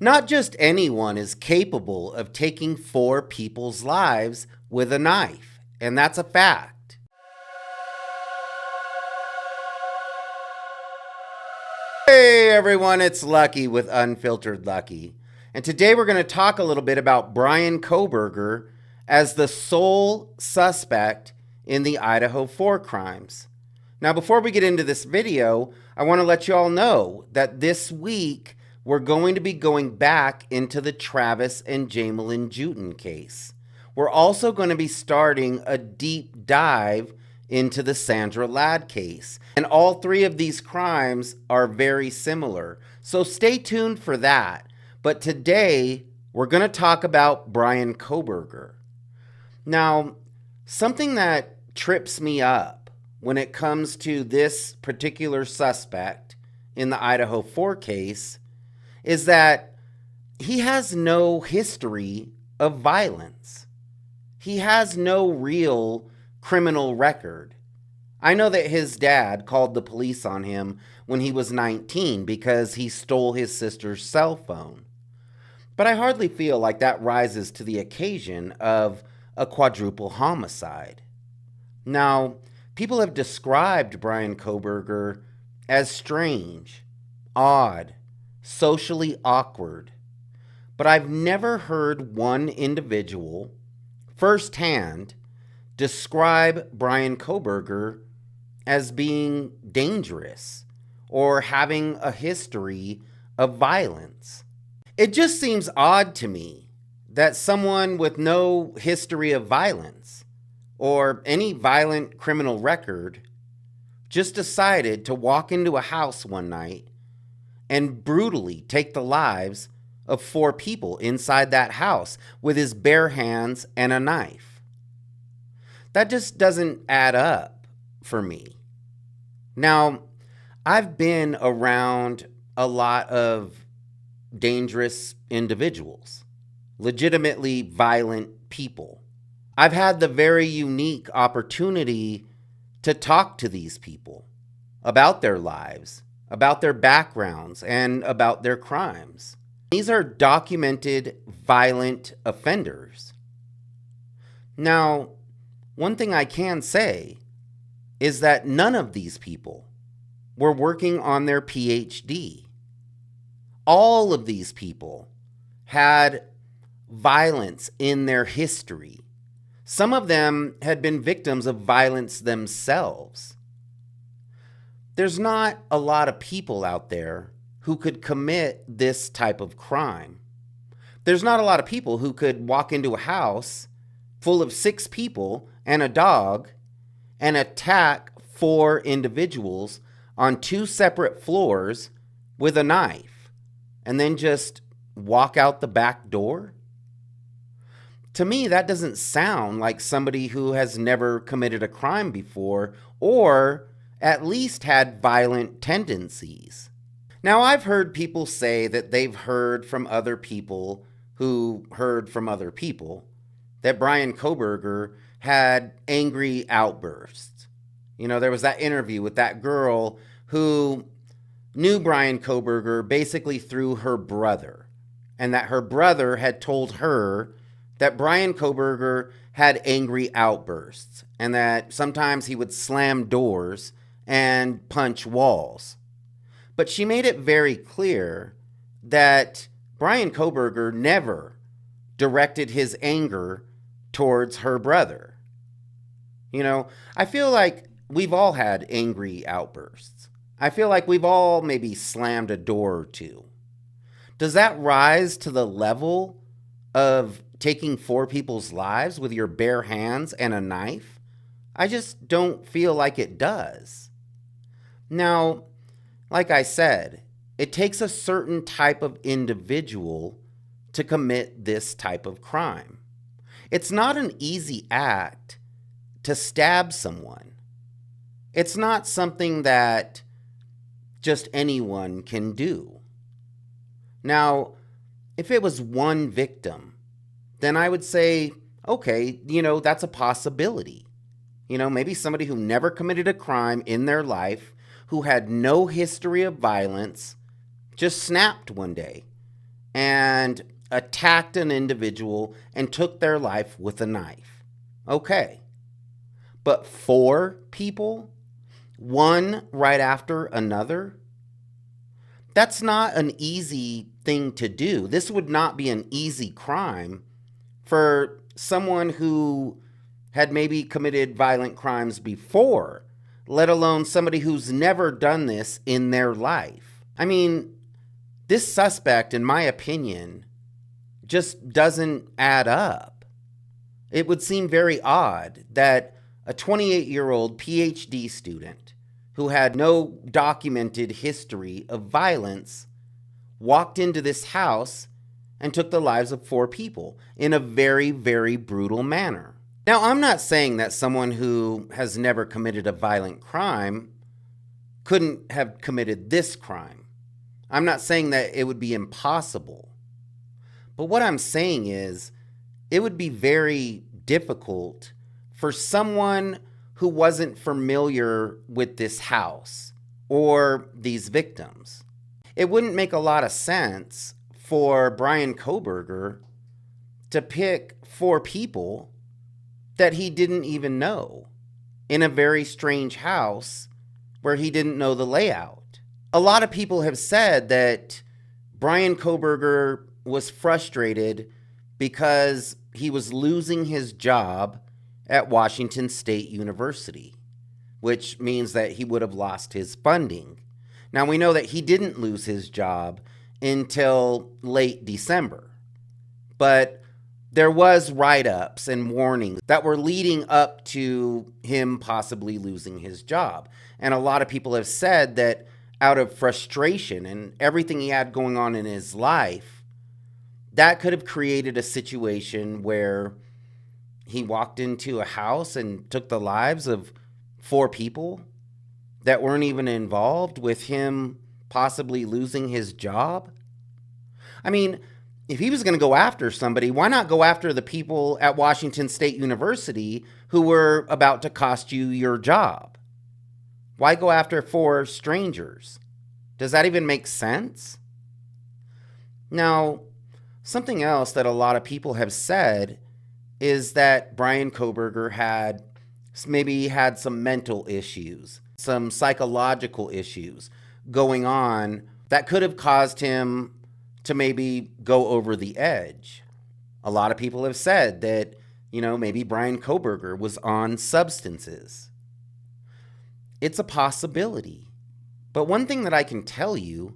Not just anyone is capable of taking 4 people's lives with a knife, and that's a fact. Hey everyone, it's Lucky with Unfiltered Lucky. And today we're going to talk a little bit about Bryan Kohberger as the sole suspect in the Idaho 4 crimes. Now, before we get into this video, I want to let you all know that this week we're going to be going back into the Travis and Jamelyn Jutin case. We're also going to be starting a deep dive into the Sandra Ladd case. And all 3 of these crimes are very similar. So stay tuned for that. But today, we're going to talk about Bryan Kohberger. Now, something that trips me up when it comes to this particular suspect in the Idaho 4 case is that he has no history of violence. He has no real criminal record. I know that his dad called the police on him when he was 19 because he stole his sister's cell phone. But I hardly feel like that rises to the occasion of a quadruple homicide. Now, people have described Bryan Kohberger as strange, odd, socially awkward. But I've never heard one individual firsthand describe Bryan Kohberger as being dangerous or having a history of violence. It just seems odd to me that someone with no history of violence or any violent criminal record just decided to walk into a house one night and brutally take the lives of 4 people inside that house with his bare hands and a knife. That just doesn't add up for me. Now, I've been around a lot of dangerous individuals, legitimately violent people. I've had the very unique opportunity to talk to these people about their lives, about their backgrounds, and about their crimes. These are documented violent offenders. Now, one thing I can say is that none of these people were working on their PhD. All of these people had violence in their history. Some of them had been victims of violence themselves. There's not a lot of people out there who could commit this type of crime. There's not a lot of people who could walk into a house full of 6 people and a dog and attack 4 individuals on 2 separate floors with a knife and then just walk out the back door. To me, that doesn't sound like somebody who has never committed a crime before or at least had violent tendencies. Now, I've heard people say that they've heard from other people who heard from other people that Bryan Kohberger had angry outbursts. You know, there was that interview with that girl who knew Bryan Kohberger basically through her brother, and that her brother had told her that Bryan Kohberger had angry outbursts and that sometimes he would slam doors and punch walls. But she made it very clear that Bryan Kohberger never directed his anger towards her brother. You know, I feel like we've all had angry outbursts. I feel like we've all maybe slammed a door or 2. Does that rise to the level of taking 4 people's lives with your bare hands and a knife? I just don't feel like it does. Now, like I said, it takes a certain type of individual to commit this type of crime. It's not an easy act to stab someone. It's not something that just anyone can do. Now, if it was one victim, then I would say, okay, that's a possibility. Maybe somebody who never committed a crime in their life, who had no history of violence, just snapped one day and and attacked an individual and took their life with a knife. Okay. But 4 people, one right after another, that's not an easy thing to do. This would not be an easy crime for someone who had maybe committed violent crimes before, let alone somebody who's never done this in their life. I mean, this suspect, in my opinion, just doesn't add up. It would seem very odd that a 28-year-old PhD student who had no documented history of violence walked into this house and took the lives of 4 people in a very, very brutal manner. Now, I'm not saying that someone who has never committed a violent crime couldn't have committed this crime. I'm not saying that it would be impossible. But what I'm saying is it would be very difficult for someone who wasn't familiar with this house or these victims. It wouldn't make a lot of sense for Bryan Kohberger to pick 4 people that he didn't even know in a very strange house where he didn't know the layout. A lot of people have said that Bryan Kohberger was frustrated because he was losing his job at Washington State University, which means that he would have lost his funding. Now, we know that he didn't lose his job until late December, but there was write-ups and warnings that were leading up to him possibly losing his job. And a lot of people have said that out of frustration and everything he had going on in his life, that could have created a situation where he walked into a house and took the lives of 4 people that weren't even involved with him possibly losing his job. I mean, if he was going to go after somebody, why not go after the people at Washington State University who were about to cost you your job? Why go after 4 strangers? Does that even make sense? Now, something else that a lot of people have said is that Bryan Kohberger had some mental issues, some psychological issues going on that could have caused him to maybe go over the edge. A lot of people have said that, maybe Bryan Kohberger was on substances. It's a possibility. But one thing that I can tell you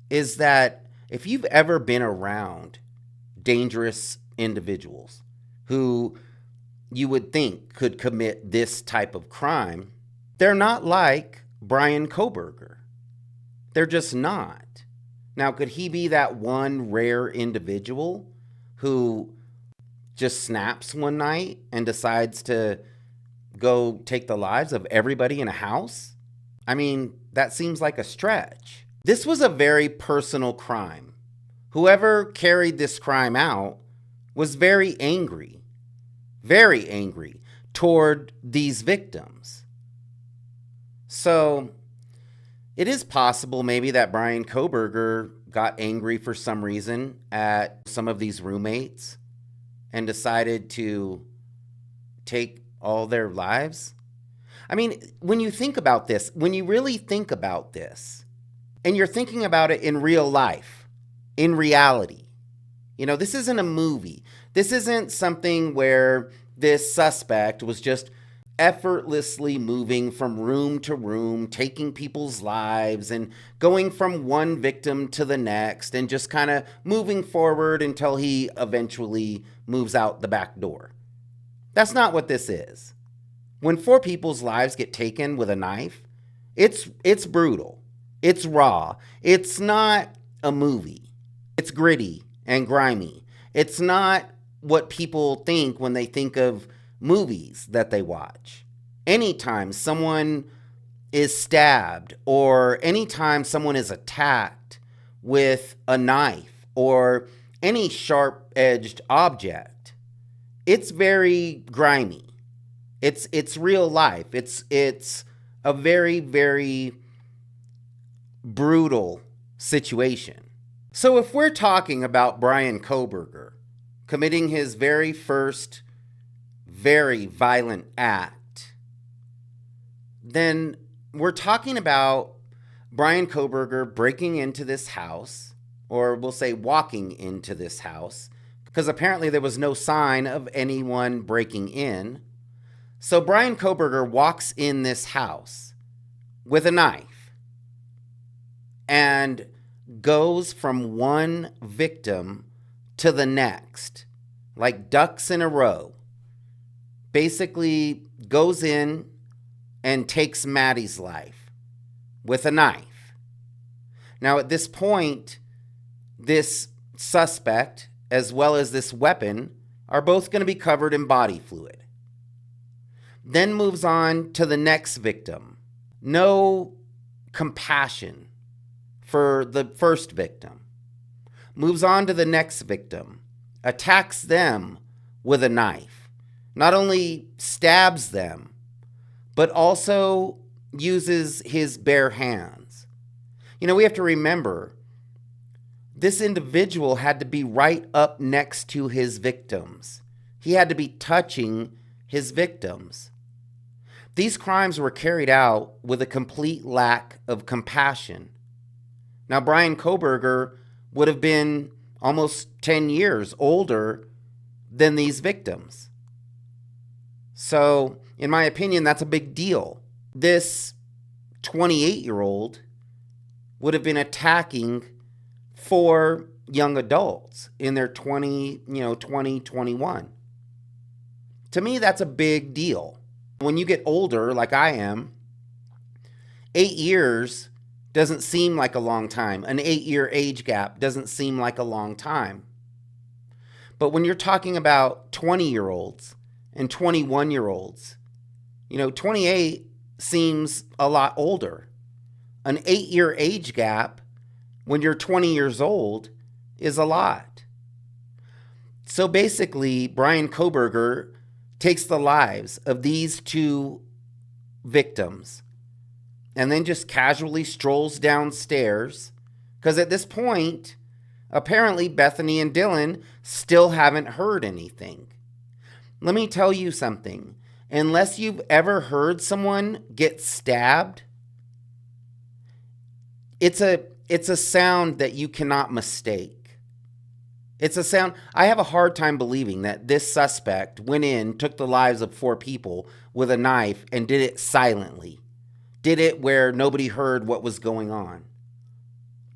is that if you've ever been around dangerous individuals who you would think could commit this type of crime, they're not like Bryan Kohberger. They're just not. Now, could he be that one rare individual who just snaps one night and decides to go take the lives of everybody in a house? I mean, that seems like a stretch. This was a very personal crime. Whoever carried this crime out was very angry toward these victims. So it is possible maybe that Bryan Kohberger got angry for some reason at some of these roommates and decided to take all their lives. I mean, when you think about this, when you really think about this, and you're thinking about it in real life, in reality, this isn't a movie. This isn't something where this suspect was just effortlessly moving from room to room, taking people's lives and going from one victim to the next and just kind of moving forward until he eventually moves out the back door. That's not what this is. When 4 people's lives get taken with a knife, it's brutal. It's raw. It's not a movie. It's gritty and grimy. It's not what people think when they think of movies that they watch. Anytime someone is stabbed or anytime someone is attacked with a knife or any sharp-edged object, it's very grimy. It's real life. It's a very, very brutal situation. So if we're talking about Bryan Kohberger committing his very first very violent act, then we're talking about Bryan Kohberger breaking into this house, or we'll say walking into this house, because apparently there was no sign of anyone breaking in. So Bryan Kohberger walks in this house with a knife and goes from one victim to the next, like ducks in a row. Basically goes in and takes Maddie's life with a knife. Now, at this point, this suspect, as well as this weapon, are both going to be covered in body fluid. Then moves on to the next victim. No compassion for the first victim. Moves on to the next victim. Attacks them with a knife. Not only stabs them, but also uses his bare hands. You know, we have to remember, this individual had to be right up next to his victims. He had to be touching his victims. These crimes were carried out with a complete lack of compassion. Now, Bryan Kohberger would have been almost 10 years older than these victims. So, in my opinion, that's a big deal. This 28-year-old would have been attacking 4 young adults in their 21. To me, that's a big deal. When you get older, like I am, 8 years doesn't seem like a long time. An 8-year age gap doesn't seem like a long time. But when you're talking about 20-year-olds and 21-year-olds, 28 seems a lot older. An 8-year age gap when you're 20 years old is a lot. So basically, Bryan Kohberger takes the lives of these 2 victims and then just casually strolls downstairs, because at this point, apparently Bethany and Dylan still haven't heard anything. Let me tell you something. Unless you've ever heard someone get stabbed, it's a sound that you cannot mistake. It's a sound. I have a hard time believing that this suspect went in, took the lives of 4 people with a knife, and did it silently. Did it where nobody heard what was going on.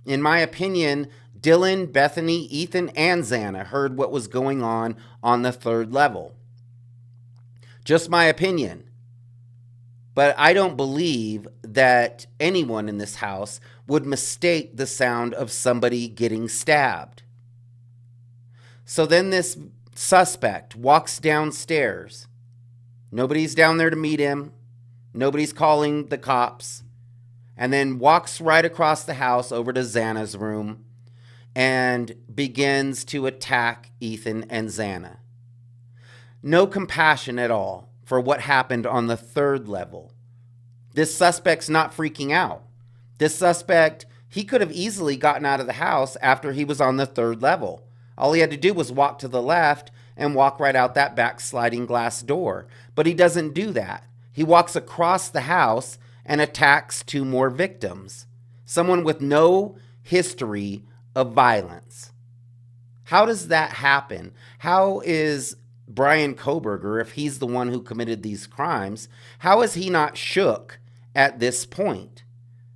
In my opinion, Dylan, Bethany, Ethan, and Xana heard what was going on the 3rd level. Just my opinion. But I don't believe that anyone in this house would mistake the sound of somebody getting stabbed. So then this suspect walks downstairs. Nobody's down there to meet him. Nobody's calling the cops. And then walks right across the house over to Xana's room and begins to attack Ethan and Xana. No compassion at all for what happened on the 3rd level. This suspect's not freaking out. This suspect, he could have easily gotten out of the house after he was on the 3rd level. All he had to do was walk to the left and walk right out that back sliding glass door. But he doesn't do that. He walks across the house and attacks 2 more victims. Someone with no history of violence. How does that happen? How is Bryan Kohberger, if he's the one who committed these crimes, how is he not shook at this point?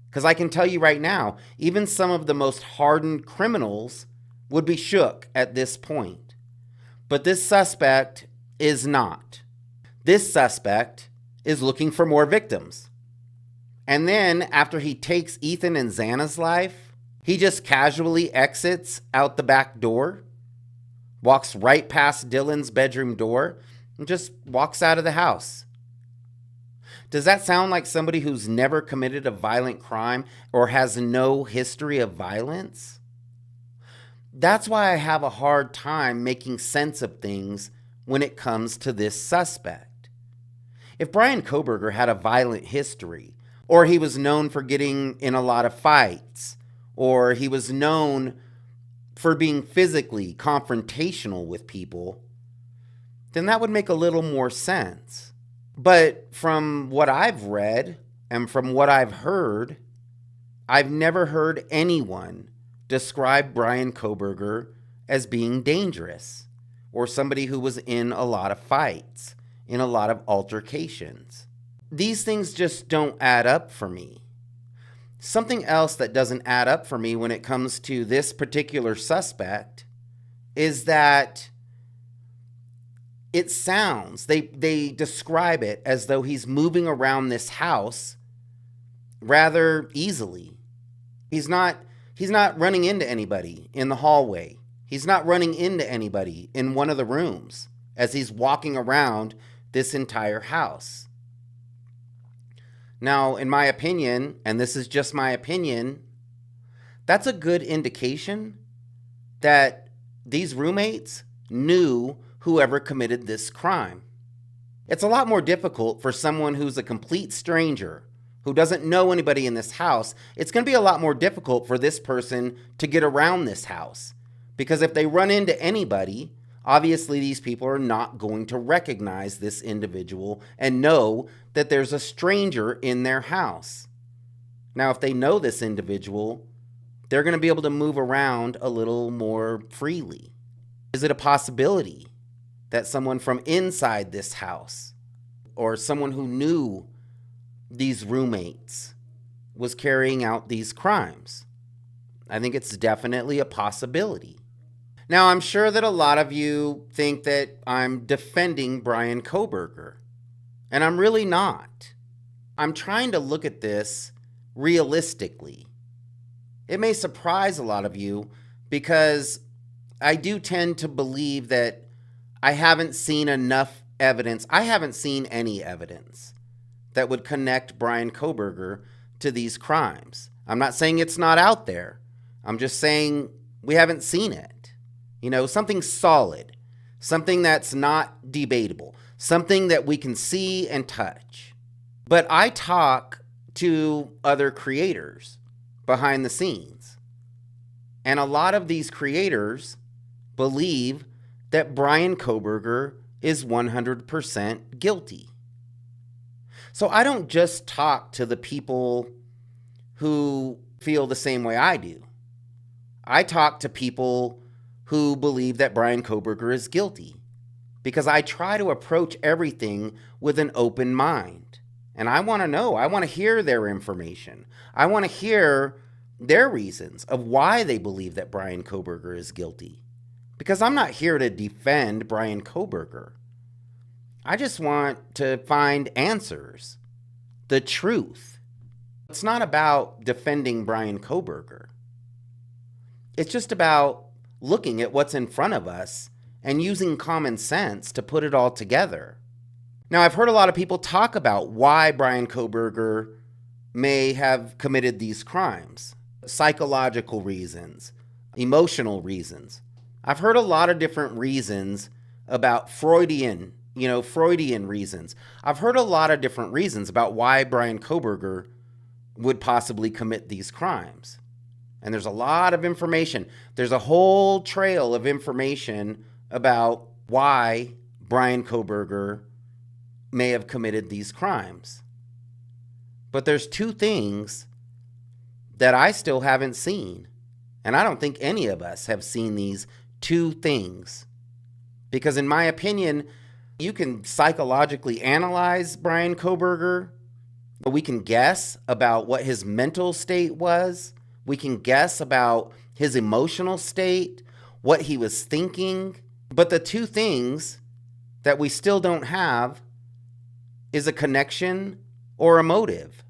Because I can tell you right now, even some of the most hardened criminals would be shook at this point. But this suspect is not. This suspect is looking for more victims. And then after he takes Ethan and Xana's life, he just casually exits out the back door, walks right past Dylan's bedroom door, and just walks out of the house. Does that sound like somebody who's never committed a violent crime or has no history of violence? That's why I have a hard time making sense of things when it comes to this suspect. If Bryan Kohberger had a violent history, or he was known for getting in a lot of fights, or he was known for being physically confrontational with people, then that would make a little more sense. But from what I've read and from what I've heard, I've never heard anyone describe Bryan Kohberger as being dangerous or somebody who was in a lot of fights, in a lot of altercations. These things just don't add up for me. Something else that doesn't add up for me when it comes to this particular suspect is that it sounds, they describe it as though he's moving around this house rather easily. He's not running into anybody in the hallway. He's not running into anybody in one of the rooms as he's walking around this entire house. Now, in my opinion, and this is just my opinion, that's a good indication that these roommates knew whoever committed this crime. It's a lot more difficult for someone who's a complete stranger, who doesn't know anybody in this house. It's going to be a lot more difficult for this person to get around this house. Because if they run into anybody, obviously these people are not going to recognize this individual and know that there's a stranger in their house. Now, if they know this individual, they're going to be able to move around a little more freely. Is it a possibility that someone from inside this house or someone who knew these roommates was carrying out these crimes? I think it's definitely a possibility. Now, I'm sure that a lot of you think that I'm defending Bryan Kohberger, and I'm really not. I'm trying to look at this realistically. It may surprise a lot of you because I do tend to believe that I haven't seen enough evidence. I haven't seen any evidence that would connect Bryan Kohberger to these crimes. I'm not saying it's not out there. I'm just saying we haven't seen it. You know, something solid, something that's not debatable, something that we can see and touch. But I talk to other creators behind the scenes, and a lot of these creators believe that Bryan Kohberger is 100% guilty. So I don't just talk to the people who feel the same way I do. I talk to people who believe that Bryan Kohberger is guilty because I try to approach everything with an open mind. And I want to know, I want to hear their information. I want to hear their reasons of why they believe that Bryan Kohberger is guilty. Because I'm not here to defend Bryan Kohberger. I just want to find answers, the truth. It's not about defending Bryan Kohberger. It's just about looking at what's in front of us and using common sense to put it all together. Now, I've heard a lot of people talk about why Bryan Kohberger may have committed these crimes. Psychological reasons, emotional reasons. I've heard a lot of different reasons about Freudian reasons. I've heard a lot of different reasons about why Bryan Kohberger would possibly commit these crimes. And there's a lot of information. There's a whole trail of information about why Bryan Kohberger may have committed these crimes. But there's two things that I still haven't seen. And I don't think any of us have seen these two things. Because in my opinion, you can psychologically analyze Bryan Kohberger. We can guess about what his mental state was. We can guess about his emotional state, what he was thinking. But the two things that we still don't have is a connection or a motive.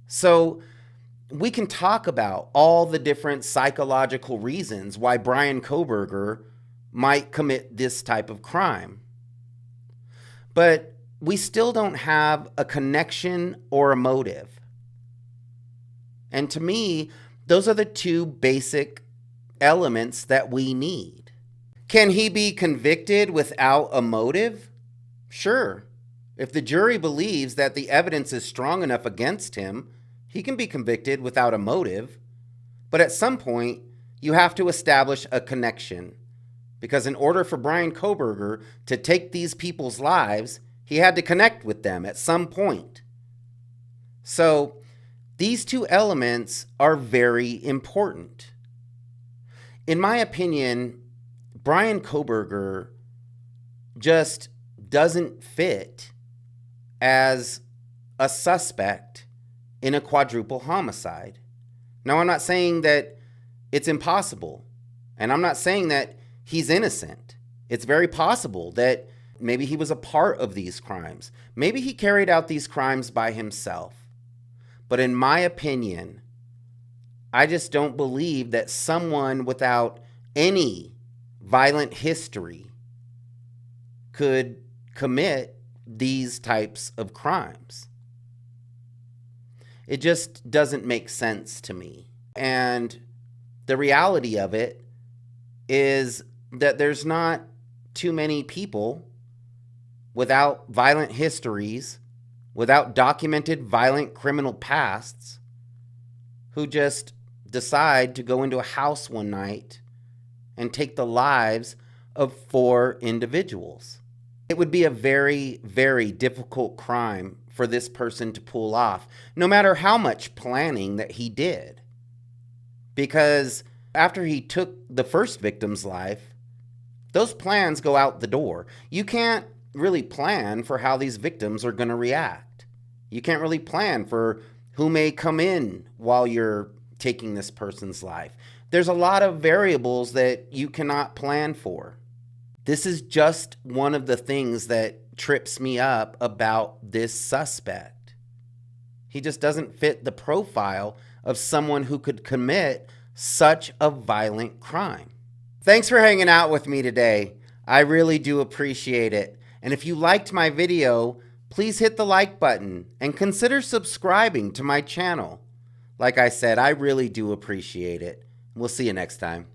So we can talk about all the different psychological reasons why Bryan Kohberger might commit this type of crime. But we still don't have a connection or a motive. And to me, those are the two basic elements that we need. Can he be convicted without a motive? Sure. If the jury believes that the evidence is strong enough against him, he can be convicted without a motive. But at some point, you have to establish a connection. Because in order for Bryan Kohberger to take these people's lives, he had to connect with them at some point. So these two elements are very important. In my opinion, Bryan Kohberger just doesn't fit as a suspect in a quadruple homicide. Now, I'm not saying that it's impossible, and I'm not saying that he's innocent. It's very possible that maybe he was a part of these crimes. Maybe he carried out these crimes by himself. But in my opinion, I just don't believe that someone without any violent history could commit these types of crimes. It just doesn't make sense to me. And the reality of it is that there's not too many people without violent histories, without documented violent criminal pasts, who just decide to go into a house one night and take the lives of 4 individuals. It would be a very, very difficult crime for this person to pull off, no matter how much planning that he did. Because after he took the first victim's life, those plans go out the door. You can't really plan for how these victims are going to react. You can't really plan for who may come in while you're taking this person's life. There's a lot of variables that you cannot plan for. This is just one of the things that trips me up about this suspect. He just doesn't fit the profile of someone who could commit such a violent crime. Thanks for hanging out with me today. I really do appreciate it. And if you liked my video, please hit the like button and consider subscribing to my channel. Like I said, I really do appreciate it. We'll see you next time.